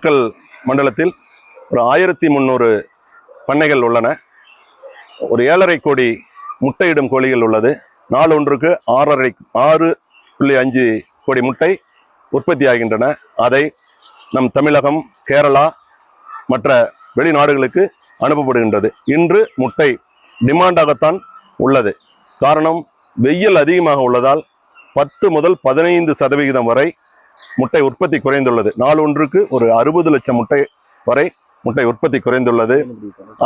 நாமக்கல் மண்டலத்தில் ஒரு 1300 பண்ணைகள் உள்ளன. ஒரு 7.5 கோடி முட்டையிடும் கோழிகள் உள்ளது. நாள் ஒன்றுக்கு 6.5 கோடி முட்டை உற்பத்தி ஆகின்றன. அதை நம் தமிழகம், கேரளா மற்ற வெளிநாடுகளுக்கு அனுப்பப்படுகின்றது. இன்று முட்டை டிமாண்டாகத்தான் உள்ளது. காரணம், வெயில் அதிகமாக உள்ளதால் 10 முதல் 15% வரை முட்டை உற்பத்தி குறைந்துள்ளது. நாள் ஒன்றுக்கு ஒரு 60 லட்சம் முட்டை வரை முட்டை உற்பத்தி குறைந்துள்ளது.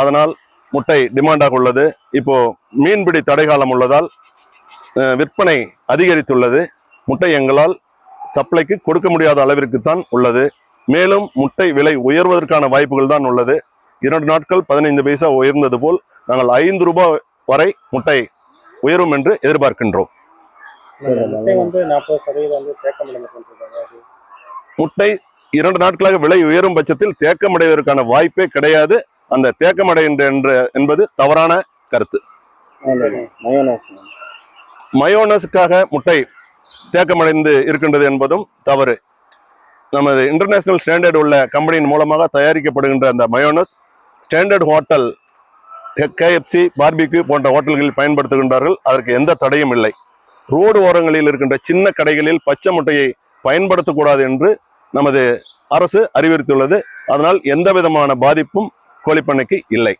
அதனால் முட்டை டிமாண்டாக உள்ளது. இப்போ மீன்பிடி தடைகாலம் உள்ளதால் விற்பனை அதிகரித்துள்ளது. முட்டை எங்களால் சப்ளைக்கு கொடுக்க முடியாத அளவிற்கு தான் உள்ளது. மேலும் முட்டை விலை உயர்வதற்கான வாய்ப்புகள் தான் உள்ளது. 2 நாட்கள் 15 பைசா உயர்ந்தது போல் நாங்கள் 5 ரூபாய் வரை முட்டை உயரும் என்று எதிர்பார்க்கின்றோம். முட்டை 2 நாட்களாக விலை உயரும் பட்சத்தில் தேக்கமடைவதற்கான வாய்ப்பே கிடையாது. அந்த தேக்கமடைகின்ற என்பது தவறான கருத்து. மயோனஸுக்காக முட்டை தேக்கமடைந்து இருக்கின்றது என்பதும் தவறு. நமது இன்டர்நேஷனல் ஸ்டாண்டர்ட் உள்ள கம்பெனியின் மூலமாக தயாரிக்கப்படுகின்ற அந்த mayonnaise standard hotel, KFC, barbecue போன்ற ஹோட்டல்களில் பயன்படுத்துகின்றார்கள். அதற்கு எந்த தடையும் இல்லை. ரோடு ஓரங்களில் இருக்கின்ற சின்ன கடைகளில் பச்சை முட்டையை பயன்படுத்தக்கூடாது என்று நமது அரசு அறிவுறுத்தியுள்ளது. அதனால் எந்த விதமான பாதிப்பும் கோழிப்பண்ணைக்கு இல்லை.